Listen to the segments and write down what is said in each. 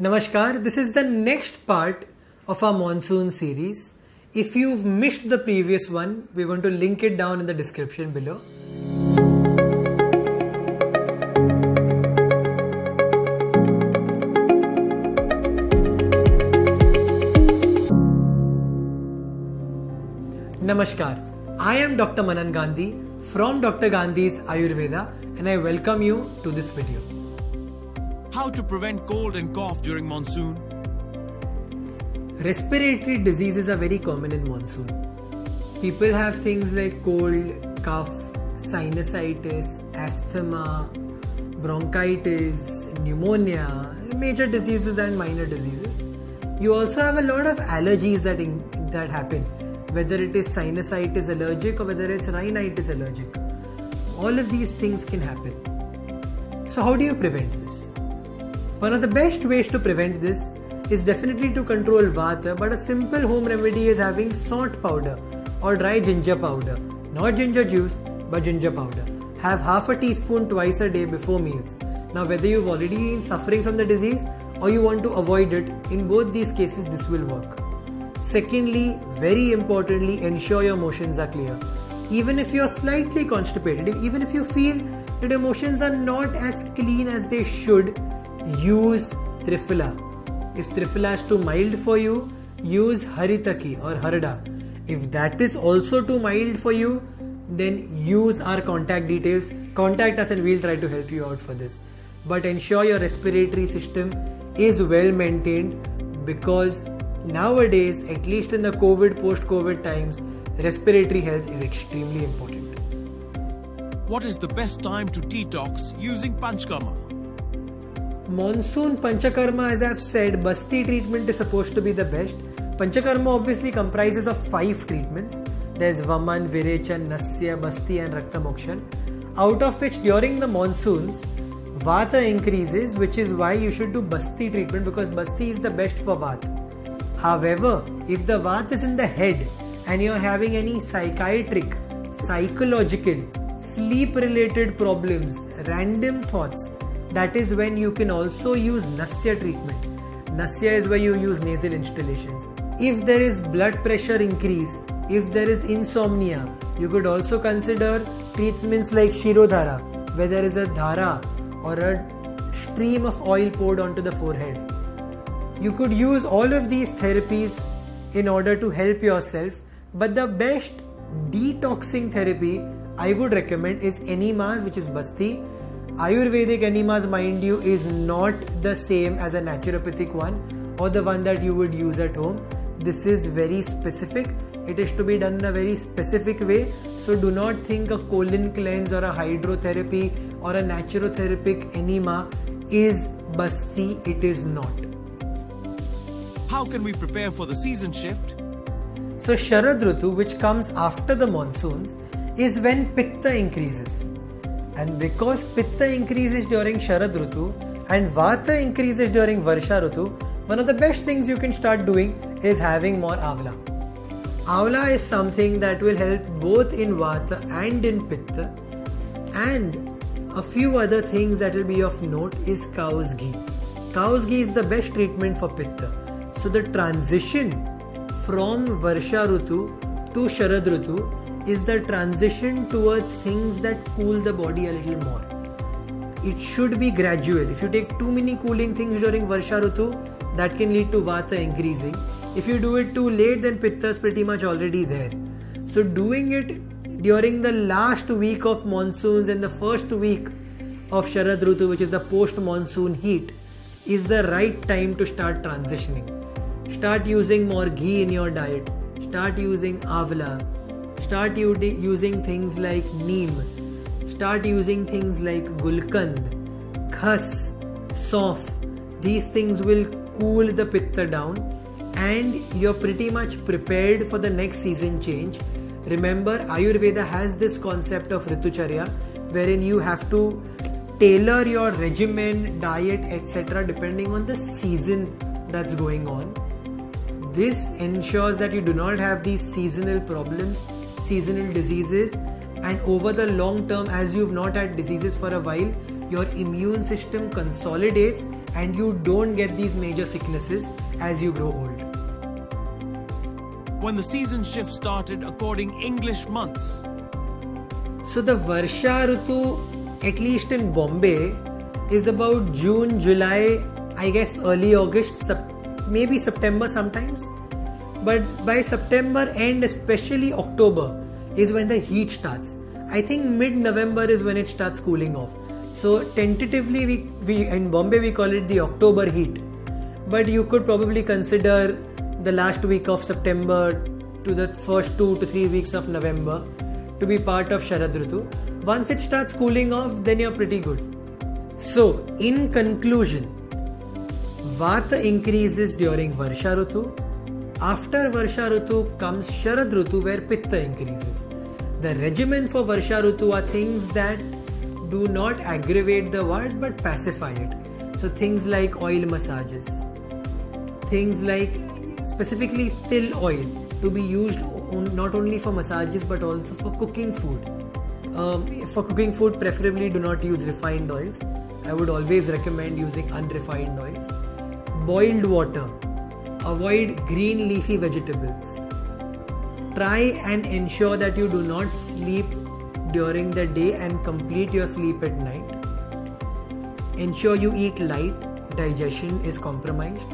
Namaskar, this is the next part of our monsoon series. If you've missed the previous one, we're going to link it down in the description below. Namaskar, I am Dr. Manan Gandhi from Dr. Gandhi's Ayurveda and I welcome you to this video. How to prevent cold and cough during monsoon? Respiratory diseases are very common in monsoon. People have things like cold, cough, sinusitis, asthma, bronchitis, pneumonia, major diseases and minor diseases. You also have a lot of allergies that happen, whether it is sinusitis allergic or whether it's rhinitis allergic. All of these things can happen. So how do you prevent this? One of the best ways to prevent this is definitely to control Vata, but a simple home remedy is having salt powder or dry ginger powder. Not ginger juice, but ginger powder. Have half a teaspoon twice a day before meals. Now whether you've already been suffering from the disease or you want to avoid it, in both these cases this will work. Secondly, very importantly, ensure your motions are clear. Even if you're slightly constipated, even if you feel that your motions are not as clean as they should, use Triphala. If Triphala is too mild for you, use Haritaki or Harada. If that is also too mild for you, then use our contact details. Contact us and we'll try to help you out for this. But ensure your respiratory system is well maintained, because nowadays, at least in the post-COVID times, respiratory health is extremely important. What is the best time to detox using Panchkarma? Monsoon Panchakarma, as I've said, Basti treatment is supposed to be the best. Panchakarma obviously comprises of 5 treatments. There's Vaman, Virechan, Nasya, Basti and Raktamokshan. Out of which during the monsoons, Vata increases, which is why you should do Basti treatment, because Basti is the best for Vata. However, if the Vata is in the head and you're having any psychiatric, psychological, sleep related problems, random thoughts, that is when you can also use Nasya treatment. Nasya is where you use nasal installations. If there is blood pressure increase, if there is insomnia, you could also consider treatments like Shirodhara, where there is a dhara or a stream of oil poured onto the forehead. You could use all of these therapies in order to help yourself, but the best detoxing therapy I would recommend is enemas, which is Basti. Ayurvedic enemas, mind you, is not the same as a naturopathic one or the one that you would use at home. This is very specific. It is to be done in a very specific way. So do not think a colon cleanse or a hydrotherapy or a naturotherapic enema is Basti. It is not. How can we prepare for the season shift? So Sharad Ritu, which comes after the monsoons, is when Pitta increases. And because Pitta increases during Sharad Ritu and Vata increases during Varsha Ritu, one of the best things you can start doing is having more Amla. Amla is something that will help both in Vata and in Pitta. And a few other things that will be of note is cow's ghee. Cow's ghee is the best treatment for Pitta. So the transition from Varsha Ritu to Sharad Ritu is the transition towards things that cool the body a little more. It should be gradual. If you take too many cooling things during Varsha Ritu, that can lead to Vata increasing. If you do it too late, then Pitta is pretty much already there. So doing it during the last week of monsoons and the first week of Sharad Ritu, which is the post-monsoon heat, is the right time to start transitioning. Start using more ghee in your diet. Start using Amla. Start using things like Neem. Start using things like Gulkand, Khas, Sauf. These things will cool the Pitta down and you're pretty much prepared for the next season change. Remember, Ayurveda has this concept of Ritucharya, wherein you have to tailor your regimen, diet, etc. depending on the season that's going on. This ensures that you do not have these seasonal problems, seasonal diseases, and over the long term, as you've not had diseases for a while, your immune system consolidates and you don't get these major sicknesses as you grow old. When the season shift started according English months. So the Varsha Ritu, at least in Bombay, is about June, July, I guess early August, maybe September sometimes. But by September and especially October is when the heat starts. I think mid-November is when it starts cooling off. So tentatively we in Bombay we call it the October heat. But you could probably consider the last week of September to the first 2 to 3 weeks of November to be part of Sharad Ritu. Once it starts cooling off, then you're pretty good. So, in conclusion, Vata increases during Varsha Ritu. After Varsha Ritu comes Sharad Ritu where Pitta increases. The regimen for Varsha Ritu are things that do not aggravate the Vata but pacify it. So things like oil massages, things like specifically til oil to be used not only for massages but also for cooking food. For cooking food, preferably do not use refined oils. I would always recommend using unrefined oils. Boiled water. Avoid green leafy vegetables. Try and ensure that you do not sleep during the day and complete your sleep at night. Ensure you eat light. Digestion is compromised.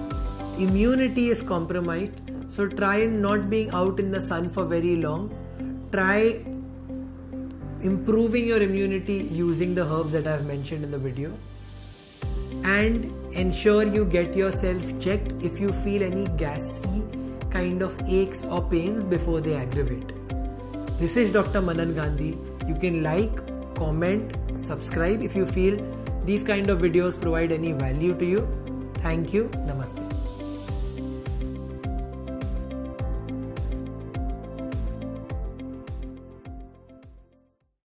Immunity is compromised. So try not being out in the sun for very long. Try improving your immunity using the herbs that I have mentioned in the video. And ensure you get yourself checked if you feel any gassy kind of aches or pains before they aggravate. This is Dr. Manan Gandhi. You can like, comment, subscribe if you feel these kind of videos provide any value to you. Thank you. Namaste.